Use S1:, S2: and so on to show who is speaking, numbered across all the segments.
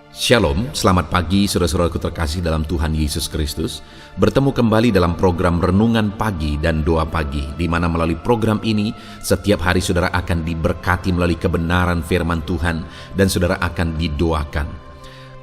S1: Shalom, selamat pagi saudara-saudaraku terkasih dalam Tuhan Yesus Kristus. Bertemu kembali dalam program Renungan Pagi dan Doa Pagi, di mana melalui program ini setiap hari saudara akan diberkati melalui kebenaran firman Tuhan dan saudara akan didoakan.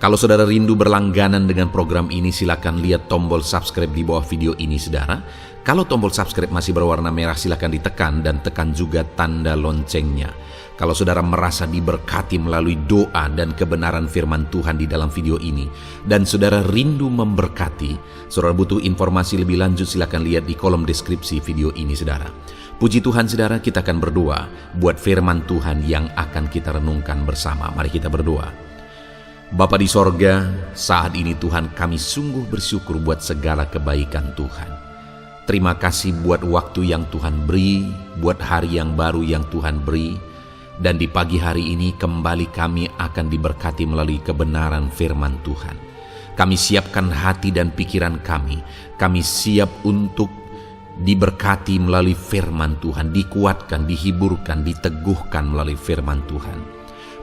S1: Kalau saudara rindu berlangganan dengan program ini, silakan lihat tombol subscribe di bawah video ini saudara. Kalau tombol subscribe masih berwarna merah, silakan ditekan dan tekan juga tanda loncengnya. Kalau saudara merasa diberkati melalui doa dan kebenaran firman Tuhan di dalam video ini, dan saudara rindu memberkati, saudara butuh informasi lebih lanjut, silakan lihat di kolom deskripsi video ini saudara. Puji Tuhan saudara, kita akan berdoa buat firman Tuhan yang akan kita renungkan bersama. Mari kita berdoa. Bapa di sorga, saat ini Tuhan kami sungguh bersyukur buat segala kebaikan Tuhan. Terima kasih buat waktu yang Tuhan beri, buat hari yang baru yang Tuhan beri. Dan di pagi hari ini kembali kami akan diberkati melalui kebenaran firman Tuhan. Kami siapkan hati dan pikiran kami. Kami siap untuk diberkati melalui firman Tuhan, dikuatkan, dihiburkan, diteguhkan melalui firman Tuhan.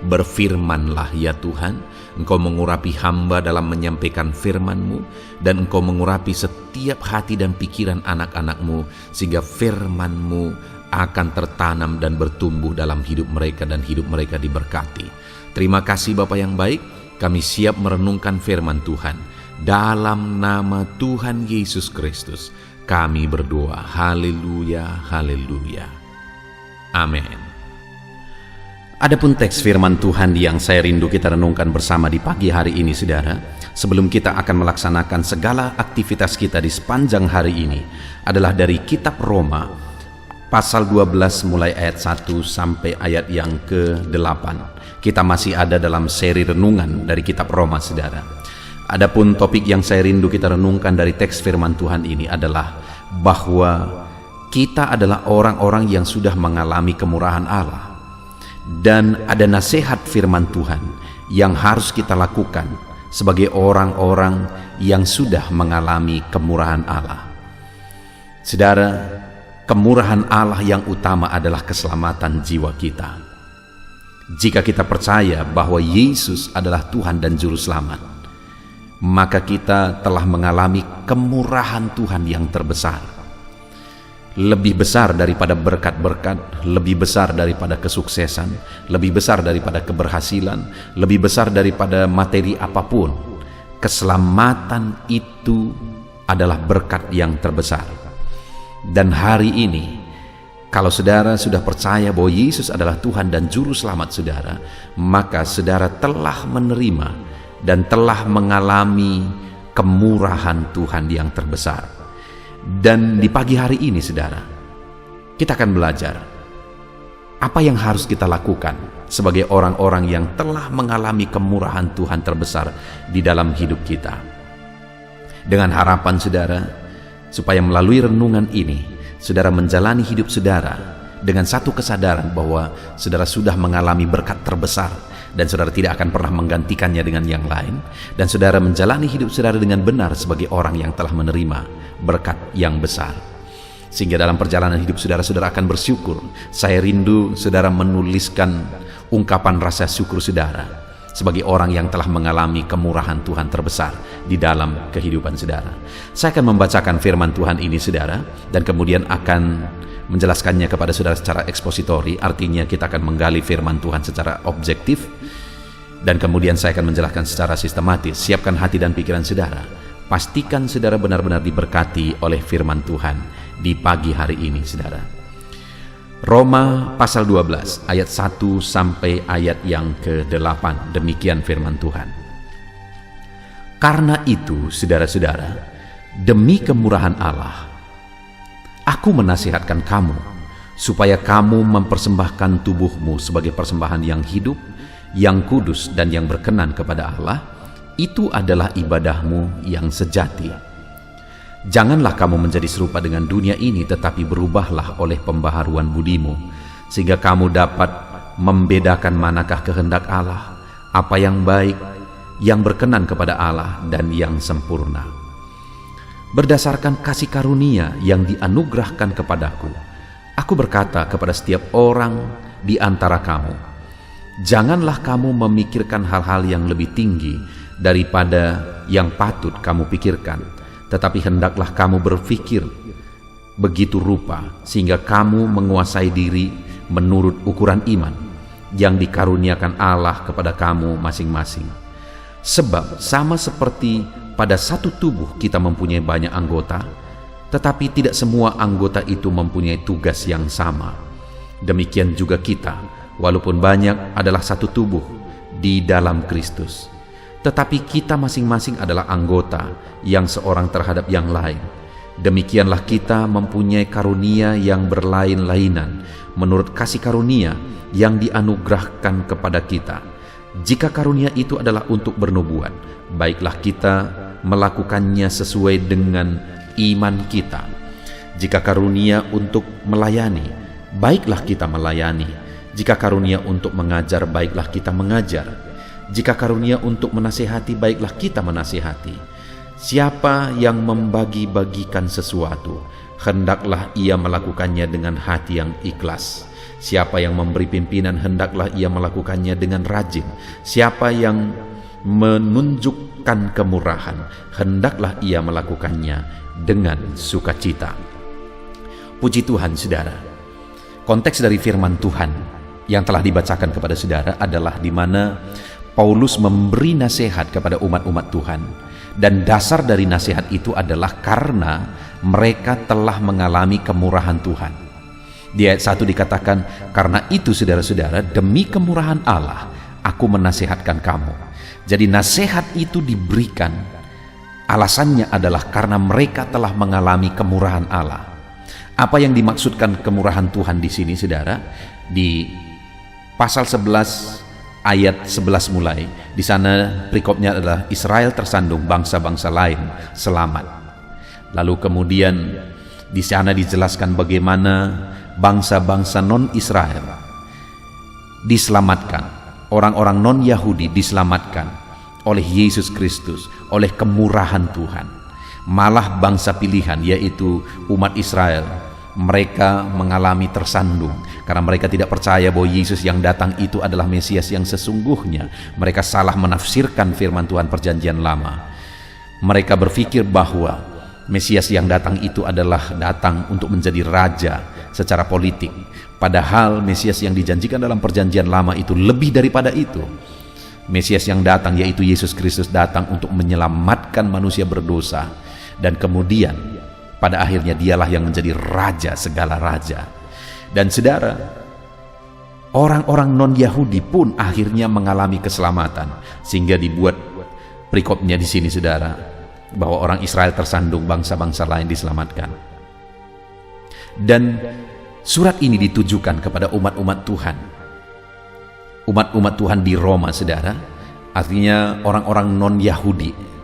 S1: Berfirmanlah ya Tuhan, Engkau mengurapi hamba dalam menyampaikan firman-Mu, dan Engkau mengurapi setiap hati dan pikiran anak-anak-Mu, sehingga firman-Mu akan tertanam dan bertumbuh dalam hidup mereka dan hidup mereka diberkati. Terima kasih Bapa yang baik, kami siap merenungkan firman Tuhan. Dalam nama Tuhan Yesus Kristus, kami berdoa. Haleluya, haleluya. Amin. Adapun teks firman Tuhan yang saya rindu kita renungkan bersama di pagi hari ini saudara, sebelum kita akan melaksanakan segala aktivitas kita di sepanjang hari ini, adalah dari kitab Roma pasal 12 mulai ayat 1 sampai ayat yang ke-8. Kita masih ada dalam seri renungan dari kitab Roma saudara. Adapun topik yang saya rindu kita renungkan dari teks firman Tuhan ini adalah bahwa kita adalah orang-orang yang sudah mengalami kemurahan Allah. Dan ada nasihat firman Tuhan yang harus kita lakukan sebagai orang-orang yang sudah mengalami kemurahan Allah. Saudara, kemurahan Allah yang utama adalah keselamatan jiwa kita. Jika kita percaya bahwa Yesus adalah Tuhan dan Juru Selamat, maka kita telah mengalami kemurahan Tuhan yang terbesar. Lebih besar daripada berkat-berkat, lebih besar daripada kesuksesan, lebih besar daripada keberhasilan, lebih besar daripada materi apapun. Keselamatan itu adalah berkat yang terbesar. Dan hari ini, kalau saudara sudah percaya bahwa Yesus adalah Tuhan dan Juru Selamat saudara, maka saudara telah menerima dan telah mengalami kemurahan Tuhan yang terbesar. Dan di pagi hari ini saudara, kita akan belajar apa yang harus kita lakukan sebagai orang-orang yang telah mengalami kemurahan Tuhan terbesar di dalam hidup kita. Dengan harapan saudara, supaya melalui renungan ini, saudara menjalani hidup saudara dengan satu kesadaran bahwa saudara sudah mengalami berkat terbesar dan saudara tidak akan pernah menggantikannya dengan yang lain, dan saudara menjalani hidup saudara dengan benar sebagai orang yang telah menerima berkat yang besar. Sehingga dalam perjalanan hidup saudara, saudara akan bersyukur. Saya rindu saudara menuliskan ungkapan rasa syukur saudara sebagai orang yang telah mengalami kemurahan Tuhan terbesar di dalam kehidupan saudara. Saya akan membacakan firman Tuhan ini saudara, dan kemudian akan menjelaskannya kepada saudara secara ekspositori. Artinya kita akan menggali firman Tuhan secara objektif, dan kemudian saya akan menjelaskan secara sistematis. Siapkan hati dan pikiran saudara. Pastikan saudara benar-benar diberkati oleh firman Tuhan di pagi hari ini saudara. Roma pasal 12 ayat 1 sampai ayat yang ke-8. Demikian firman Tuhan. Karena itu saudara-saudara, demi kemurahan Allah, aku menasihatkan kamu supaya kamu mempersembahkan tubuhmu sebagai persembahan yang hidup, yang kudus dan yang berkenan kepada Allah. Itu adalah ibadahmu yang sejati. Janganlah kamu menjadi serupa dengan dunia ini, tetapi berubahlah oleh pembaharuan budimu, sehingga kamu dapat membedakan manakah kehendak Allah, apa yang baik, yang berkenan kepada Allah, dan yang sempurna. Berdasarkan kasih karunia yang dianugerahkan kepadaku, aku berkata kepada setiap orang di antara kamu, Janganlah kamu memikirkan hal-hal yang lebih tinggi daripada yang patut kamu pikirkan, tetapi hendaklah kamu berpikir begitu rupa sehingga kamu menguasai diri menurut ukuran iman yang dikaruniakan Allah kepada kamu masing-masing. Sebab sama seperti pada satu tubuh kita mempunyai banyak anggota, tetapi tidak semua anggota itu mempunyai tugas yang sama. Demikian juga kita, walaupun banyak, adalah satu tubuh di dalam Kristus. Tetapi kita masing-masing adalah anggota yang seorang terhadap yang lain. Demikianlah kita mempunyai karunia yang berlain-lainan menurut kasih karunia yang dianugerahkan kepada kita. Jika karunia itu adalah untuk bernubuat, baiklah kita melakukannya sesuai dengan iman kita. Jika karunia untuk melayani, baiklah kita melayani. Jika karunia untuk mengajar, baiklah kita mengajar. Jika karunia untuk menasihati, baiklah kita menasihati. Siapa yang membagi-bagikan sesuatu, hendaklah ia melakukannya dengan hati yang ikhlas. Siapa yang memberi pimpinan, hendaklah ia melakukannya dengan rajin. Siapa yang menunjukkan kemurahan, hendaklah ia melakukannya dengan sukacita. Puji Tuhan, saudara. Konteks dari firman Tuhan yang telah dibacakan kepada saudara adalah di mana Paulus memberi nasihat kepada umat-umat Tuhan, dan dasar dari nasihat itu adalah karena mereka telah mengalami kemurahan Tuhan. Di ayat 1 dikatakan, karena itu saudara-saudara, demi kemurahan Allah aku menasihatkan kamu. Jadi nasihat itu diberikan, alasannya adalah karena mereka telah mengalami kemurahan Allah. Apa yang dimaksudkan kemurahan Tuhan di sini, saudara? Di pasal 11 ayat 11 mulai, di sana perikopnya adalah Israel tersandung, bangsa-bangsa lain selamat. Lalu kemudian di sana dijelaskan bagaimana bangsa-bangsa non-Israel diselamatkan, orang-orang non-Yahudi diselamatkan oleh Yesus Kristus, oleh kemurahan Tuhan. Malah bangsa pilihan, yaitu umat Israel, mereka mengalami tersandung karena mereka tidak percaya bahwa Yesus yang datang itu adalah Mesias yang sesungguhnya. Mereka salah menafsirkan firman Tuhan Perjanjian Lama. Mereka berpikir bahwa Mesias yang datang itu adalah datang untuk menjadi raja secara politik. Padahal Mesias yang dijanjikan dalam Perjanjian Lama itu lebih daripada itu. Mesias yang datang, yaitu Yesus Kristus, datang untuk menyelamatkan manusia berdosa, dan kemudian pada akhirnya dialah yang menjadi raja segala raja. Dan saudara, orang-orang non-Yahudi pun akhirnya mengalami keselamatan, sehingga dibuat perikopnya di sini, saudara, bahwa orang Israel tersandung, bangsa-bangsa lain diselamatkan. Dan surat ini ditujukan kepada umat-umat Tuhan, umat-umat Tuhan di Roma, saudara, artinya orang-orang non-Yahudi.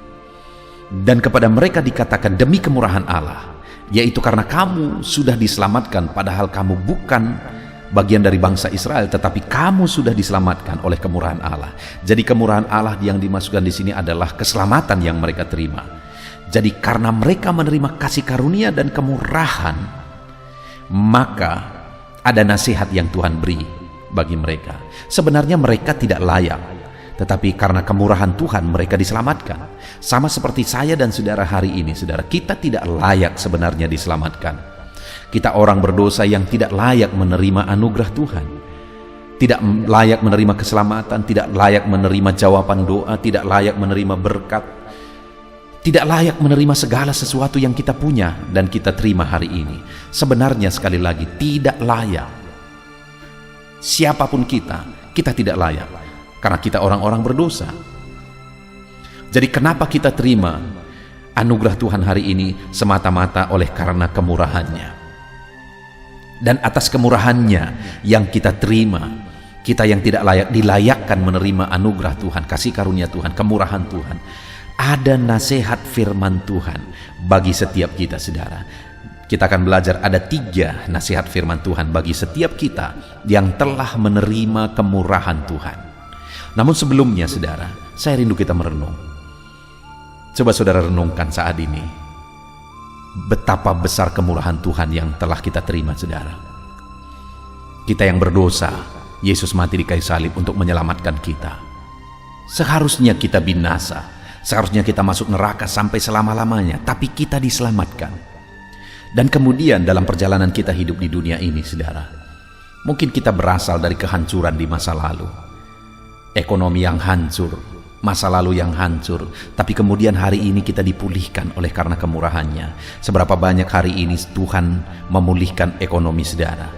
S1: Dan kepada mereka dikatakan demi kemurahan Allah, yaitu karena kamu sudah diselamatkan, padahal kamu bukan bagian dari bangsa Israel, tetapi kamu sudah diselamatkan oleh kemurahan Allah. Jadi kemurahan Allah yang dimasukkan di sini adalah keselamatan yang mereka terima. Jadi karena mereka menerima kasih karunia dan kemurahan, maka ada nasihat yang Tuhan beri bagi mereka. Sebenarnya mereka tidak layak, tetapi karena kemurahan Tuhan mereka diselamatkan. Sama seperti saya dan saudara hari ini, saudara, kita tidak layak sebenarnya diselamatkan. Kita orang berdosa yang tidak layak menerima anugerah Tuhan, tidak layak menerima keselamatan, tidak layak menerima jawaban doa, tidak layak menerima berkat, tidak layak menerima segala sesuatu yang kita punya dan kita terima hari ini. Sebenarnya sekali lagi tidak layak. Siapapun kita tidak layak karena kita orang-orang berdosa. Jadi kenapa kita terima anugerah Tuhan hari ini? Semata-mata oleh karena kemurahannya. Dan atas kemurahannya yang kita terima, kita yang tidak layak dilayakkan menerima anugerah Tuhan, kasih karunia Tuhan, kemurahan Tuhan. Ada nasihat firman Tuhan bagi setiap kita, saudara. Kita akan belajar ada 3 nasihat firman Tuhan bagi setiap kita yang telah menerima kemurahan Tuhan. Namun sebelumnya, saudara, saya rindu kita merenung. Coba saudara renungkan saat ini, betapa besar kemurahan Tuhan yang telah kita terima, saudara. Kita yang berdosa, Yesus mati di kayu salib untuk menyelamatkan kita. Seharusnya kita binasa, seharusnya kita masuk neraka sampai selama-lamanya, tapi kita diselamatkan. Dan kemudian dalam perjalanan kita hidup di dunia ini, saudara, mungkin kita berasal dari kehancuran di masa lalu. Ekonomi yang hancur, masa lalu yang hancur, tapi kemudian hari ini kita dipulihkan oleh karena kemurahannya. Seberapa banyak hari ini Tuhan memulihkan ekonomi saudara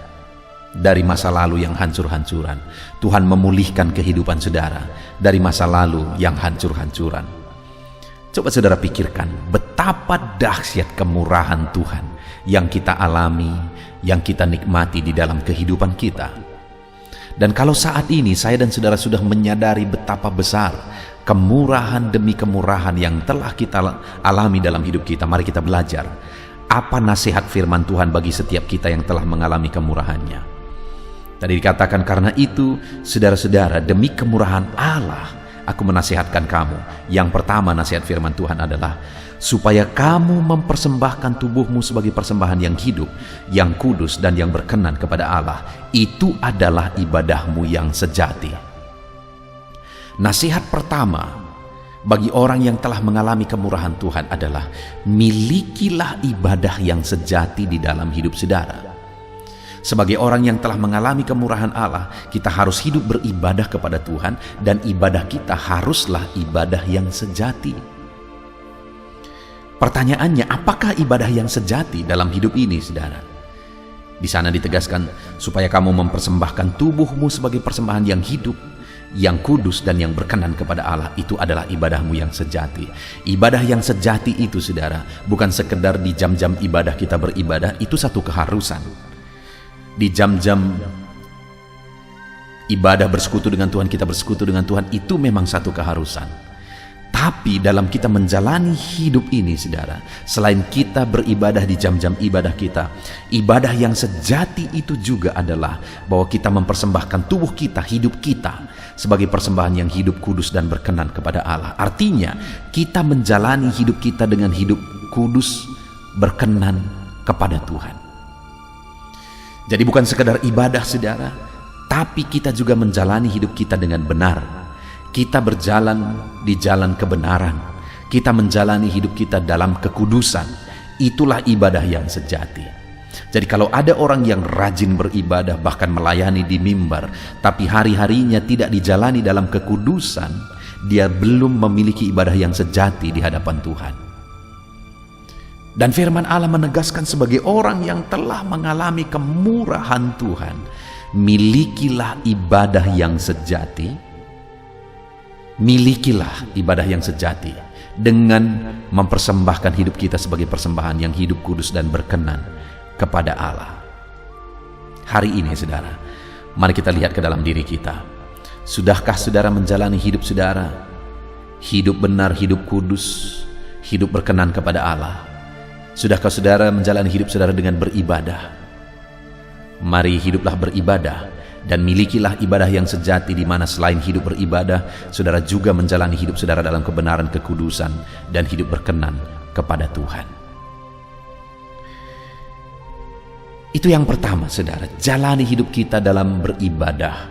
S1: dari masa lalu yang hancur-hancuran. Tuhan memulihkan kehidupan saudara dari masa lalu yang hancur-hancuran. Coba saudara pikirkan betapa dahsyat kemurahan Tuhan yang kita alami, yang kita nikmati di dalam kehidupan kita. Dan kalau saat ini saya dan saudara sudah menyadari betapa besar kemurahan demi kemurahan yang telah kita alami dalam hidup kita, mari kita belajar apa nasihat firman Tuhan bagi setiap kita yang telah mengalami kemurahannya. Tadi dikatakan, karena itu saudara-saudara, demi kemurahan Allah aku menasihatkan kamu. Yang pertama nasihat firman Tuhan adalah supaya kamu mempersembahkan tubuhmu sebagai persembahan yang hidup, yang kudus dan yang berkenan kepada Allah. Itu adalah ibadahmu yang sejati. Nasihat pertama bagi orang yang telah mengalami kemurahan Tuhan adalah milikilah ibadah yang sejati di dalam hidup saudara. Sebagai orang yang telah mengalami kemurahan Allah, kita harus hidup beribadah kepada Tuhan, dan ibadah kita haruslah ibadah yang sejati. Pertanyaannya, apakah ibadah yang sejati dalam hidup ini, saudara? Di sana ditegaskan, supaya kamu mempersembahkan tubuhmu sebagai persembahan yang hidup, yang kudus dan yang berkenan kepada Allah. Itu adalah ibadahmu yang sejati. Ibadah yang sejati itu, saudara, bukan sekedar di jam-jam ibadah kita beribadah, itu satu keharusan. Di jam-jam ibadah bersekutu dengan Tuhan, kita bersekutu dengan Tuhan, itu memang satu keharusan. Tapi dalam kita menjalani hidup ini, saudara, selain kita beribadah di jam-jam ibadah kita, ibadah yang sejati itu juga adalah bahwa kita mempersembahkan tubuh kita, hidup kita sebagai persembahan yang hidup, kudus dan berkenan kepada Allah. Artinya kita menjalani hidup kita dengan hidup kudus, berkenan kepada Tuhan. Jadi bukan sekedar ibadah, saudara, tapi kita juga menjalani hidup kita dengan benar. Kita berjalan di jalan kebenaran. Kita menjalani hidup kita dalam kekudusan. Itulah ibadah yang sejati. Jadi kalau ada orang yang rajin beribadah, bahkan melayani di mimbar, tapi hari-harinya tidak dijalani dalam kekudusan, dia belum memiliki ibadah yang sejati di hadapan Tuhan. Dan firman Allah menegaskan sebagai orang yang telah mengalami kemurahan Tuhan, milikilah ibadah yang sejati. Milikilah ibadah yang sejati dengan mempersembahkan hidup kita sebagai persembahan yang hidup, kudus dan berkenan kepada Allah. Hari ini, saudara, mari kita lihat ke dalam diri kita. Sudahkah saudara menjalani hidup saudara? Hidup benar, hidup kudus, hidup berkenan kepada Allah. Sudahkah saudara menjalani hidup saudara dengan beribadah? Mari hiduplah beribadah dan milikilah ibadah yang sejati, di mana selain hidup beribadah, saudara juga menjalani hidup saudara dalam kebenaran, kekudusan dan hidup berkenan kepada Tuhan. Itu yang pertama, saudara. Jalani hidup kita dalam beribadah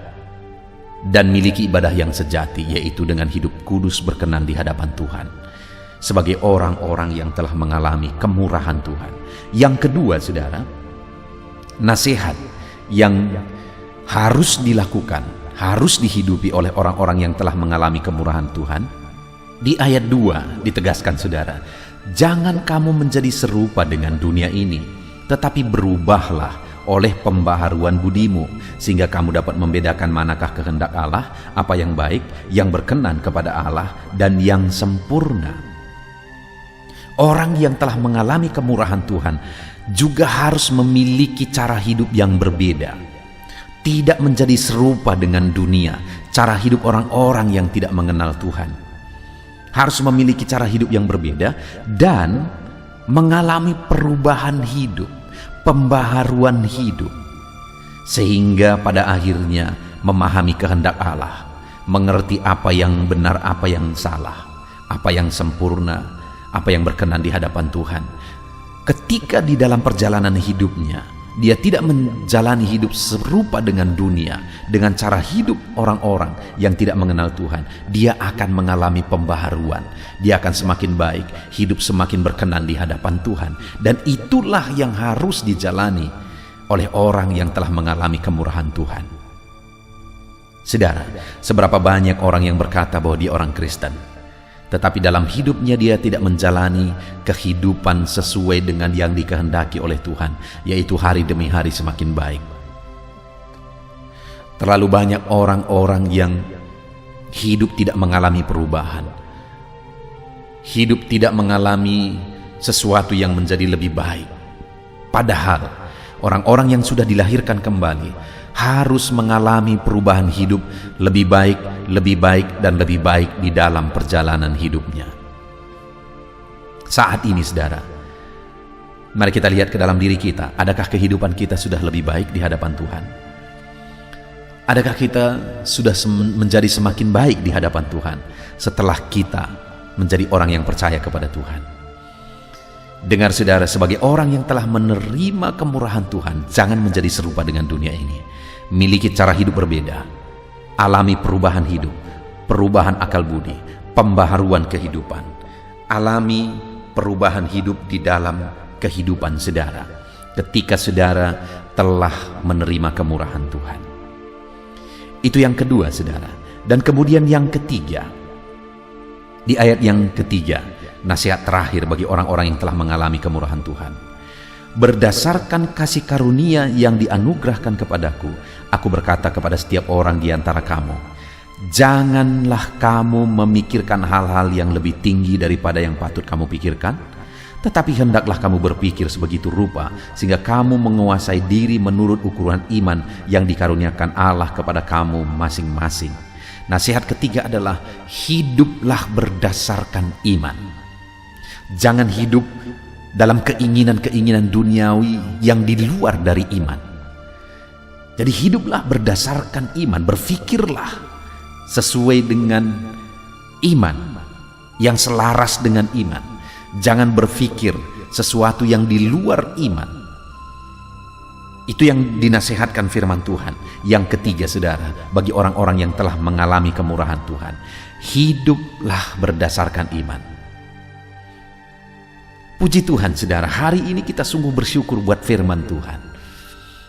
S1: dan miliki ibadah yang sejati, yaitu dengan hidup kudus berkenan di hadapan Tuhan, sebagai orang-orang yang telah mengalami kemurahan Tuhan. Yang kedua, saudara, nasihat yang harus dilakukan, harus dihidupi oleh orang-orang yang telah mengalami kemurahan Tuhan. Di ayat 2 ditegaskan, saudara, jangan kamu menjadi serupa dengan dunia ini, tetapi berubahlah oleh pembaharuan budimu, sehingga kamu dapat membedakan manakah kehendak Allah, apa yang baik, yang berkenan kepada Allah, dan yang sempurna. Orang yang telah mengalami kemurahan Tuhan juga harus memiliki cara hidup yang berbeda. Tidak menjadi serupa dengan dunia, cara hidup orang-orang yang tidak mengenal Tuhan. Harus memiliki cara hidup yang berbeda dan mengalami perubahan hidup, pembaharuan hidup, sehingga pada akhirnya memahami kehendak Allah, mengerti apa yang benar, apa yang salah, apa yang sempurna, apa yang berkenan di hadapan Tuhan. Ketika di dalam perjalanan hidupnya dia tidak menjalani hidup serupa dengan dunia, dengan cara hidup orang-orang yang tidak mengenal Tuhan, dia akan mengalami pembaharuan. Dia akan semakin baik, hidup semakin berkenan di hadapan Tuhan. Dan itulah yang harus dijalani oleh orang yang telah mengalami kemurahan Tuhan. Saudara, seberapa banyak orang yang berkata bahwa dia orang Kristen, tetapi dalam hidupnya dia tidak menjalani kehidupan sesuai dengan yang dikehendaki oleh Tuhan, yaitu hari demi hari semakin baik. Terlalu banyak orang-orang yang hidup tidak mengalami perubahan, hidup tidak mengalami sesuatu yang menjadi lebih baik. Padahal orang-orang yang sudah dilahirkan kembali harus mengalami perubahan hidup lebih baik, dan lebih baik di dalam perjalanan hidupnya. Saat ini saudara, mari kita lihat ke dalam diri kita. Adakah kehidupan kita sudah lebih baik di hadapan Tuhan? Adakah kita sudah menjadi semakin baik di hadapan Tuhan setelah kita menjadi orang yang percaya kepada Tuhan? Dengar saudara, sebagai orang yang telah menerima kemurahan Tuhan, jangan menjadi serupa dengan dunia ini. Miliki cara hidup berbeda, alami perubahan hidup, perubahan akal budi, pembaharuan kehidupan. Alami perubahan hidup di dalam kehidupan saudara ketika saudara telah menerima kemurahan Tuhan. Itu yang kedua saudara. Dan kemudian yang ketiga, di ayat yang ketiga, nasihat terakhir bagi orang-orang yang telah mengalami kemurahan Tuhan. Berdasarkan kasih karunia yang dianugerahkan kepadaku, aku berkata kepada setiap orang di antara kamu, janganlah kamu memikirkan hal-hal yang lebih tinggi daripada yang patut kamu pikirkan, tetapi hendaklah kamu berpikir sebegitu rupa sehingga kamu menguasai diri menurut ukuran iman yang dikaruniakan Allah kepada kamu masing-masing. Nasihat ketiga adalah hiduplah berdasarkan iman. Jangan hidup dalam keinginan-keinginan duniawi yang di luar dari iman. Jadi hiduplah berdasarkan iman, berfikirlah sesuai dengan iman, yang selaras dengan iman. Jangan berfikir sesuatu yang di luar iman. Itu yang dinasihatkan firman Tuhan. Yang ketiga saudara, bagi orang-orang yang telah mengalami kemurahan Tuhan, hiduplah berdasarkan iman. Puji Tuhan saudara, hari ini kita sungguh bersyukur buat firman Tuhan,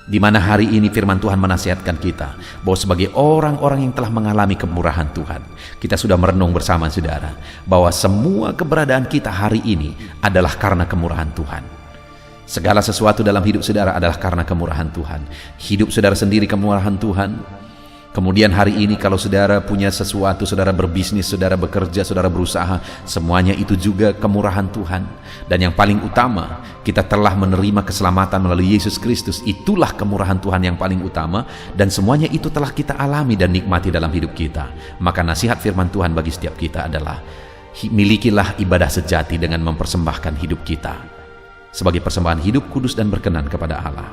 S1: di mana hari ini firman Tuhan menasihatkan kita bahwa sebagai orang-orang yang telah mengalami kemurahan Tuhan, kita sudah merenung bersama saudara bahwa semua keberadaan kita hari ini adalah karena kemurahan Tuhan. Segala sesuatu dalam hidup saudara adalah karena kemurahan Tuhan. Hidup saudara sendiri kemurahan Tuhan. Kemudian hari ini kalau saudara punya sesuatu, saudara berbisnis, saudara bekerja, saudara berusaha, semuanya itu juga kemurahan Tuhan. Dan yang paling utama, kita telah menerima keselamatan melalui Yesus Kristus. Itulah kemurahan Tuhan yang paling utama, dan semuanya itu telah kita alami dan nikmati dalam hidup kita. Maka nasihat firman Tuhan bagi setiap kita adalah, milikilah ibadah sejati dengan mempersembahkan hidup kita sebagai persembahan hidup kudus dan berkenan kepada Allah.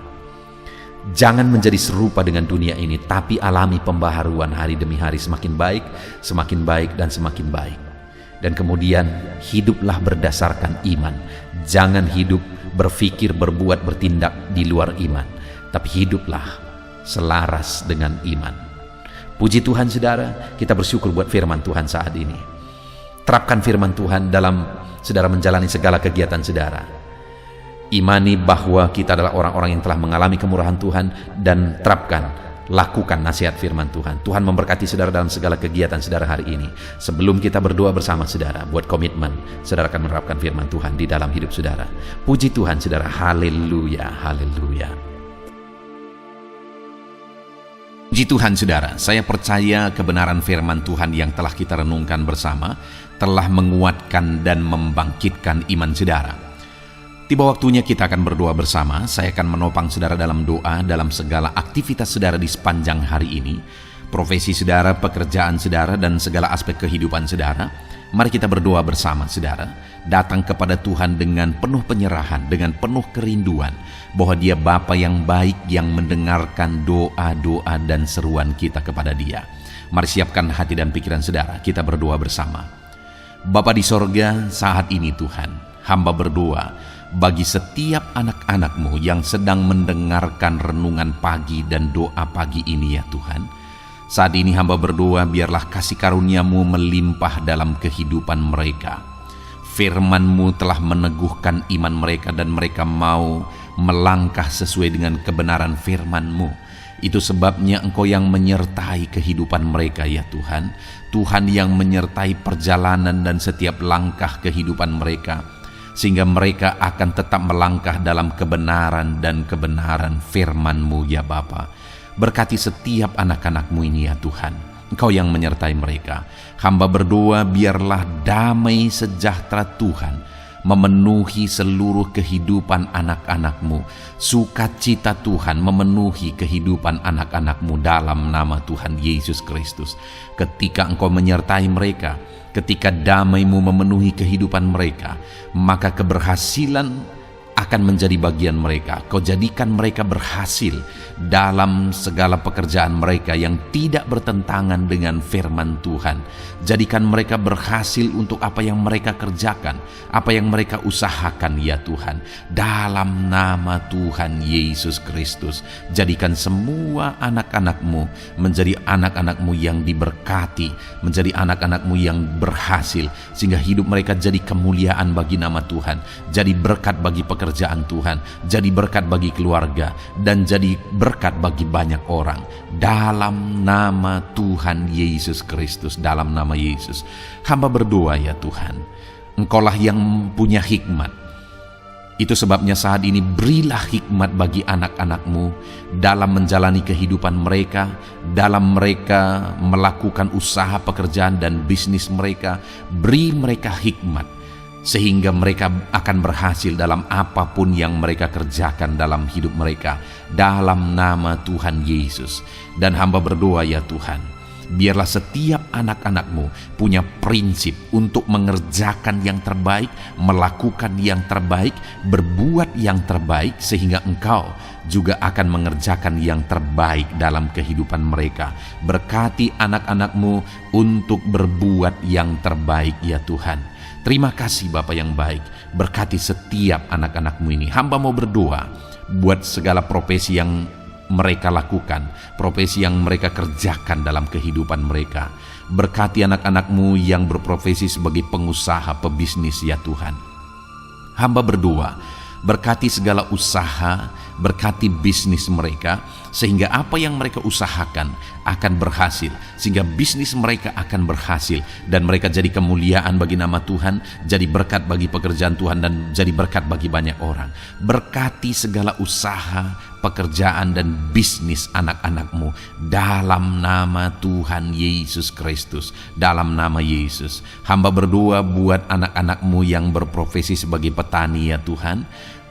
S1: Jangan menjadi serupa dengan dunia ini, tapi alami pembaharuan hari demi hari, semakin baik, dan semakin baik. Dan kemudian hiduplah berdasarkan iman. Jangan hidup, berfikir, berbuat, bertindak di luar iman, tapi hiduplah selaras dengan iman. Puji Tuhan saudara, kita bersyukur buat firman Tuhan saat ini. Terapkan firman Tuhan dalam saudara menjalani segala kegiatan saudara. Imani bahwa kita adalah orang-orang yang telah mengalami kemurahan Tuhan, dan terapkan, lakukan nasihat firman Tuhan. Tuhan memberkati saudara dalam segala kegiatan saudara hari ini. Sebelum kita berdoa bersama saudara, buat komitmen, saudara akan menerapkan firman Tuhan di dalam hidup saudara. Puji Tuhan saudara, haleluya, haleluya. Puji Tuhan saudara, saya percaya kebenaran firman Tuhan yang telah kita renungkan bersama telah menguatkan dan membangkitkan iman saudara. Tiba waktunya kita akan berdoa bersama. Saya akan menopang saudara dalam doa dalam segala aktivitas saudara di sepanjang hari ini, profesi saudara, pekerjaan saudara, dan segala aspek kehidupan saudara. Mari kita berdoa bersama saudara, datang kepada Tuhan dengan penuh penyerahan, dengan penuh kerinduan bahwa Dia Bapa yang baik yang mendengarkan doa-doa dan seruan kita kepada Dia. Mari siapkan hati dan pikiran saudara, kita berdoa bersama. Bapa di sorga, saat ini Tuhan, hamba berdoa bagi setiap anak-anak-Mu yang sedang mendengarkan renungan pagi dan doa pagi ini ya Tuhan. Saat ini hamba berdoa biarlah kasih karunia-Mu melimpah dalam kehidupan mereka. Firman-Mu telah meneguhkan iman mereka dan mereka mau melangkah sesuai dengan kebenaran firman-Mu. Itu sebabnya Engkau yang menyertai kehidupan mereka ya Tuhan. Tuhan yang menyertai perjalanan dan setiap langkah kehidupan mereka, sehingga mereka akan tetap melangkah dalam kebenaran dan kebenaran firman-Mu ya Bapa. Berkati setiap anak-anak-Mu ini ya Tuhan. Engkau yang menyertai mereka. Hamba berdoa biarlah damai sejahtera Tuhan memenuhi seluruh kehidupan anak-anak-Mu. Sukacita Tuhan memenuhi kehidupan anak-anak-Mu dalam nama Tuhan Yesus Kristus. Ketika Engkau menyertai mereka, ketika damai-Mu memenuhi kehidupan mereka, maka keberhasilan akan menjadi bagian mereka. Kau jadikan mereka berhasil dalam segala pekerjaan mereka yang tidak bertentangan dengan firman Tuhan. Jadikan mereka berhasil untuk apa yang mereka kerjakan, apa yang mereka usahakan ya Tuhan. Dalam nama Tuhan Yesus Kristus, jadikan semua anak-anak-Mu menjadi anak-anak-Mu yang diberkati, menjadi anak-anak-Mu yang berhasil, sehingga hidup mereka jadi kemuliaan bagi nama Tuhan, jadi berkat bagi pekerjaan Tuhan, jadi berkat bagi keluarga, dan jadi berkat bagi banyak orang. Dalam nama Tuhan Yesus Kristus, dalam nama Yesus, hamba berdoa ya Tuhan, Engkaulah yang punya hikmat. Itu sebabnya saat ini berilah hikmat bagi anak-anak-Mu dalam menjalani kehidupan mereka, dalam mereka melakukan usaha pekerjaan dan bisnis mereka. Beri mereka hikmat, sehingga mereka akan berhasil dalam apapun yang mereka kerjakan dalam hidup mereka, dalam nama Tuhan Yesus. Dan hamba berdoa ya Tuhan, biarlah setiap anak-anak-Mu punya prinsip untuk mengerjakan yang terbaik, melakukan yang terbaik, berbuat yang terbaik, sehingga Engkau juga akan mengerjakan yang terbaik dalam kehidupan mereka. Berkati anak-anak-Mu untuk berbuat yang terbaik ya Tuhan. Terima kasih Bapa yang baik, berkati setiap anak-anak-Mu ini. Hamba mau berdoa buat segala profesi yang mereka lakukan, profesi yang mereka kerjakan dalam kehidupan mereka. Berkati anak-anak-Mu yang berprofesi sebagai pengusaha, pebisnis ya Tuhan. Hamba berdoa, berkati segala usaha, berkati bisnis mereka, sehingga apa yang mereka usahakan akan berhasil, sehingga bisnis mereka akan berhasil, dan mereka jadi kemuliaan bagi nama Tuhan, jadi berkat bagi pekerjaan Tuhan, dan jadi berkat bagi banyak orang. Berkati segala usaha, pekerjaan, dan bisnis anak-anak-Mu dalam nama Tuhan Yesus Kristus, dalam nama Yesus. Hamba berdoa buat anak-anak-Mu yang berprofesi sebagai petani ya Tuhan.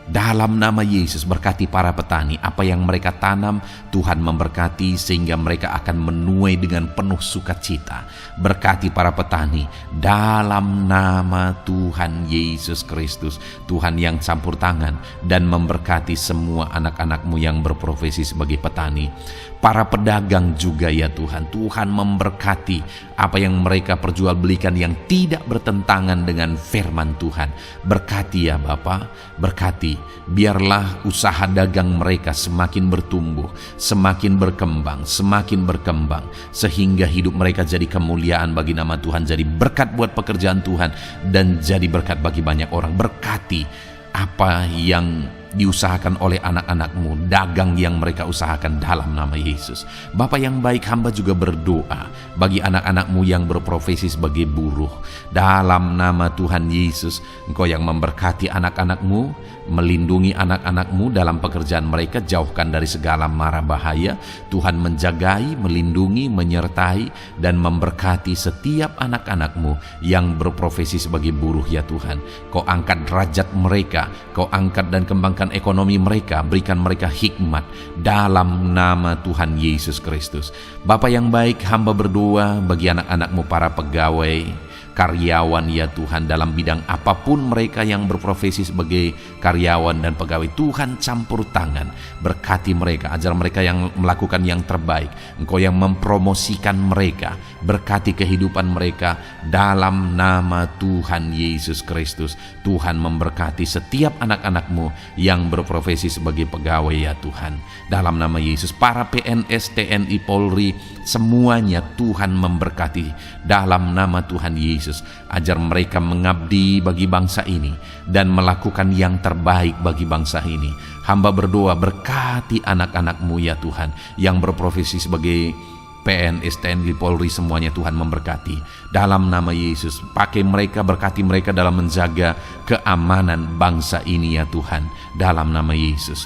S1: Dalam nama Yesus, berkati para petani. Apa yang mereka tanam, Tuhan memberkati, sehingga mereka akan menuai dengan penuh sukacita. Berkati para petani dalam nama Tuhan Yesus Kristus. Tuhan yang campur tangan dan memberkati semua anak-anak-Mu yang berprofesi sebagai petani. Para pedagang juga ya Tuhan, Tuhan memberkati apa yang mereka perjualbelikan yang tidak bertentangan dengan firman Tuhan. Berkati ya Bapa, berkati. Biarlah usaha dagang mereka semakin bertumbuh, semakin berkembang, sehingga hidup mereka jadi kemuliaan bagi nama Tuhan, jadi berkat buat pekerjaan Tuhan, dan jadi berkat bagi banyak orang. Berkati apa yang diusahakan oleh anak-anak-Mu, dagang yang mereka usahakan dalam nama Yesus. Bapa yang baik, hamba juga berdoa bagi anak-anak-Mu yang berprofesi sebagai buruh. Dalam nama Tuhan Yesus, Engkau yang memberkati anak-anak-Mu, melindungi anak-anak-Mu dalam pekerjaan mereka, jauhkan dari segala mara bahaya. Tuhan menjagai, melindungi, menyertai, dan memberkati setiap anak-anak-Mu yang berprofesi sebagai buruh ya Tuhan. Kau angkat derajat mereka, Kau angkat dan kembangkan ekonomi mereka, berikan mereka hikmat dalam nama Tuhan Yesus Kristus. Bapa yang baik, hamba berdoa bagi anak-anak-Mu para pegawai, karyawan ya Tuhan, dalam bidang apapun mereka yang berprofesi sebagai karyawan dan pegawai. Tuhan campur tangan, berkati mereka, ajar mereka yang melakukan yang terbaik. Engkau yang mempromosikan mereka, berkati kehidupan mereka dalam nama Tuhan Yesus Kristus. Tuhan memberkati setiap anak-anak-Mu yang berprofesi sebagai pegawai ya Tuhan, dalam nama Yesus. Para PNS, TNI, Polri, semuanya Tuhan memberkati dalam nama Tuhan Yesus. Ajar mereka mengabdi bagi bangsa ini dan melakukan yang terbaik bagi bangsa ini. Hamba berdoa, berkati anak-anak-Mu ya Tuhan yang berprofesi sebagai PNS, TNI, Polri, semuanya Tuhan memberkati dalam nama Yesus. Pakai mereka, berkati mereka dalam menjaga keamanan bangsa ini ya Tuhan, dalam nama Yesus.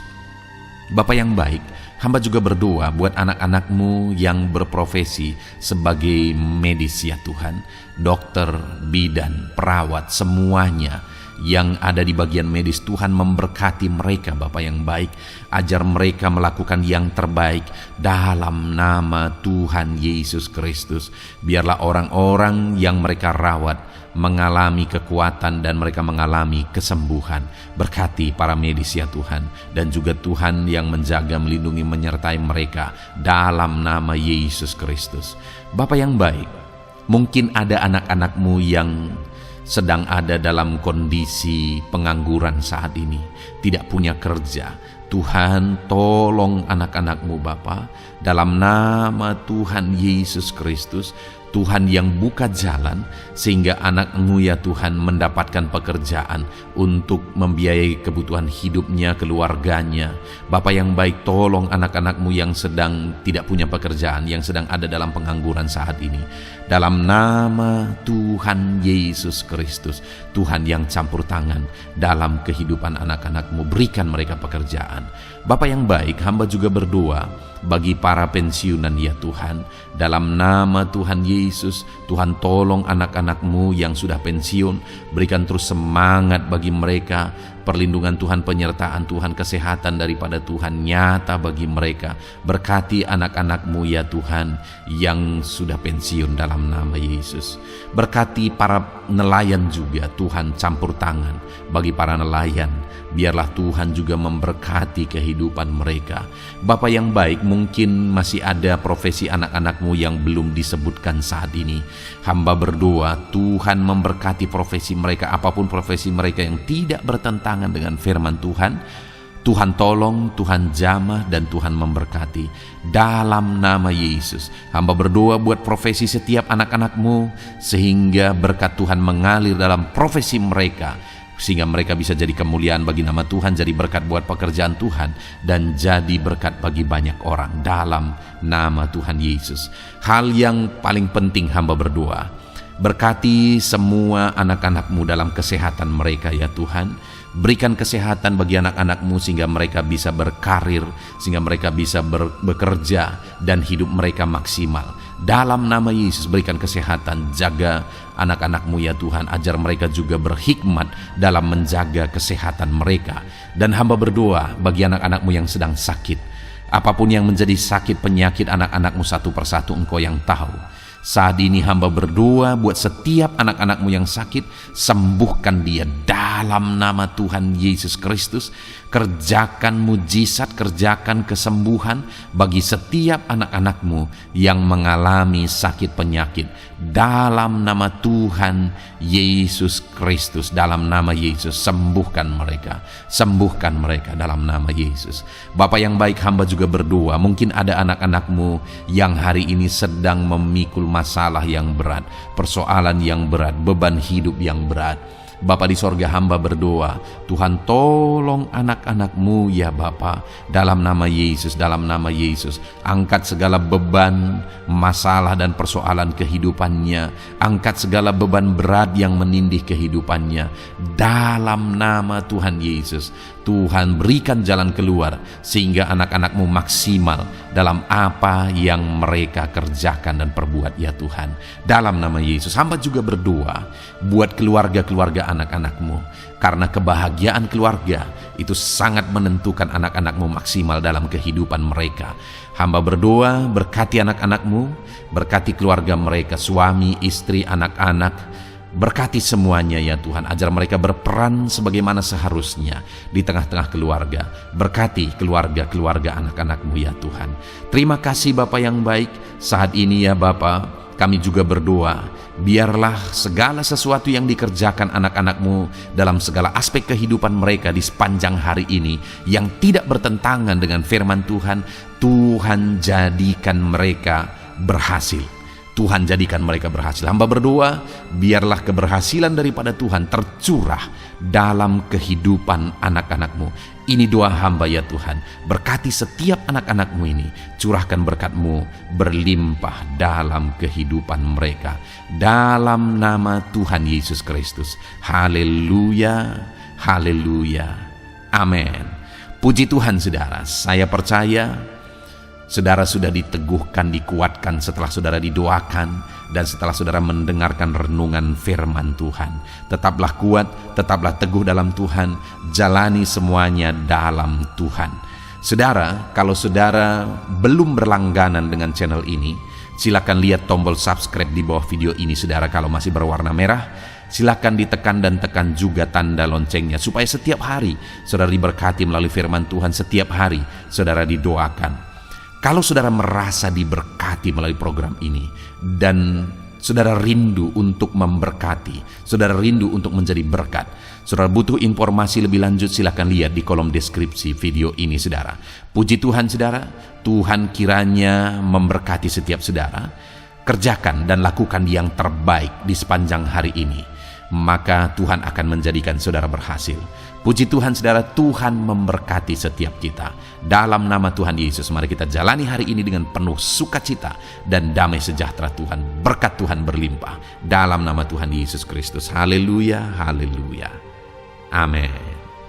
S1: Bapa yang baik, hamba juga berdoa buat anak-anak-Mu yang berprofesi sebagai medis ya Tuhan, dokter, bidan, perawat, semuanya yang ada di bagian medis. Tuhan memberkati mereka Bapa yang baik, ajar mereka melakukan yang terbaik dalam nama Tuhan Yesus Kristus. Biarlah orang-orang yang mereka rawat mengalami kekuatan dan mereka mengalami kesembuhan. Berkati para medis ya Tuhan, dan juga Tuhan yang menjaga, melindungi, menyertai mereka dalam nama Yesus Kristus. Bapa yang baik, mungkin ada anak-anak-Mu yang sedang ada dalam kondisi pengangguran saat ini, tidak punya kerja. Tuhan, tolong anak-anak-Mu Bapa, dalam nama Tuhan Yesus Kristus. Tuhan yang buka jalan sehingga anak-Mu ya Tuhan mendapatkan pekerjaan untuk membiayai kebutuhan hidupnya, keluarganya. Bapa yang baik, tolong anak-anak-Mu yang sedang tidak punya pekerjaan, yang sedang ada dalam pengangguran saat ini. Dalam nama Tuhan Yesus Kristus, Tuhan yang campur tangan dalam kehidupan anak-anak-Mu, berikan mereka pekerjaan. Bapa yang baik, hamba juga berdoa bagi para pensiunan ya Tuhan, dalam nama Tuhan Yesus. Tuhan, tolong anak-anak-Mu yang sudah pensiun, berikan terus semangat bagi mereka, perlindungan Tuhan, penyertaan Tuhan, kesehatan daripada Tuhan nyata bagi mereka. Berkati anak-anak-Mu ya Tuhan yang sudah pensiun dalam nama Yesus. Berkati para nelayan juga Tuhan, campur tangan bagi para nelayan. Biarlah Tuhan juga memberkati kehidupan mereka. Bapa yang baik, mungkin masih ada profesi anak-anak-Mu yang belum disebutkan saat ini. Hamba berdoa Tuhan memberkati profesi mereka, apapun profesi mereka yang tidak bertentangan dengan firman Tuhan. Tuhan tolong, Tuhan jamah, dan Tuhan memberkati dalam nama Yesus. Hamba berdoa buat profesi setiap anak-anak-Mu, sehingga berkat Tuhan mengalir dalam profesi mereka, sehingga mereka bisa jadi kemuliaan bagi nama Tuhan, jadi berkat buat pekerjaan Tuhan, dan jadi berkat bagi banyak orang dalam nama Tuhan Yesus. Hal yang paling penting hamba berdoa, berkati semua anak-anak-Mu dalam kesehatan mereka ya Tuhan. Berikan kesehatan bagi anak-anak-Mu sehingga mereka bisa berkarir, sehingga mereka bisa bekerja dan hidup mereka maksimal. Dalam nama Yesus, berikan kesehatan, jaga anak-anak-Mu ya Tuhan, ajar mereka juga berhikmat dalam menjaga kesehatan mereka. Dan hamba berdoa bagi anak-anak-Mu yang sedang sakit, apapun yang menjadi sakit penyakit anak-anak-Mu satu persatu, Engkau yang tahu. Saat ini hamba berdoa buat setiap anak-anak-Mu yang sakit, sembuhkan dia dalam nama Tuhan Yesus Kristus. Kerjakan mujizat, kerjakan kesembuhan bagi setiap anak-anak-Mu yang mengalami sakit penyakit dalam nama Tuhan Yesus Kristus. Dalam nama Yesus, sembuhkan mereka dalam nama Yesus. Bapa yang baik, hamba juga berdoa, mungkin ada anak-anak-Mu yang hari ini sedang memikul masalah yang berat, persoalan yang berat, beban hidup yang berat. Bapa di sorga, hamba berdoa, Tuhan tolong anak-anak-Mu ya Bapa, dalam nama Yesus, dalam nama Yesus. Angkat segala beban, masalah dan persoalan kehidupannya. Angkat segala beban berat yang menindih kehidupannya dalam nama Tuhan Yesus. Tuhan berikan jalan keluar sehingga anak-anak-Mu maksimal dalam apa yang mereka kerjakan dan perbuat ya Tuhan. Dalam nama Yesus, hamba juga berdoa buat keluarga-keluarga anak-anak-Mu, karena kebahagiaan keluarga itu sangat menentukan anak-anak-Mu maksimal dalam kehidupan mereka. Hamba berdoa, berkati anak-anak-Mu, berkati keluarga mereka, suami, istri, anak-anak, Berkati semuanya ya Tuhan, ajar mereka berperan sebagaimana seharusnya di tengah-tengah keluarga. Berkati keluarga-keluarga anak-anak-Mu ya Tuhan. Terima kasih Bapa yang baik. Saat ini ya Bapa, kami juga berdoa, biarlah segala sesuatu yang dikerjakan anak-anak-Mu dalam segala aspek kehidupan mereka di sepanjang hari ini yang tidak bertentangan dengan firman Tuhan, Tuhan jadikan mereka berhasil. Tuhan jadikan mereka berhasil. Hamba berdoa, biarlah keberhasilan daripada Tuhan tercurah dalam kehidupan anak-anak-Mu. Ini doa hamba ya Tuhan. Berkati setiap anak-anak-Mu ini. Curahkan berkat-Mu berlimpah dalam kehidupan mereka. Dalam nama Tuhan Yesus Kristus. Haleluya, haleluya, amin. Puji Tuhan saudara, saya percaya saudara sudah diteguhkan, dikuatkan setelah saudara didoakan dan setelah saudara mendengarkan renungan firman Tuhan. Tetaplah kuat, tetaplah teguh dalam Tuhan, jalani semuanya dalam Tuhan. Saudara, kalau saudara belum berlangganan dengan channel ini, silakan lihat tombol subscribe di bawah video ini saudara. Kalau masih berwarna merah, silakan ditekan dan tekan juga tanda loncengnya supaya setiap hari saudara diberkati melalui firman Tuhan. Setiap hari saudara didoakan. Kalau saudara merasa diberkati melalui program ini dan saudara rindu untuk memberkati, saudara rindu untuk menjadi berkat, saudara butuh informasi lebih lanjut, silakan lihat di kolom deskripsi video ini saudara. Puji Tuhan saudara, Tuhan kiranya memberkati setiap saudara. Kerjakan dan lakukan yang terbaik di sepanjang hari ini, maka Tuhan akan menjadikan saudara berhasil. Puji Tuhan saudara, Tuhan memberkati setiap kita. Dalam nama Tuhan Yesus, mari kita jalani hari ini dengan penuh sukacita dan damai sejahtera Tuhan. Berkat Tuhan berlimpah. Dalam nama Tuhan Yesus Kristus. Haleluya, haleluya. Amin.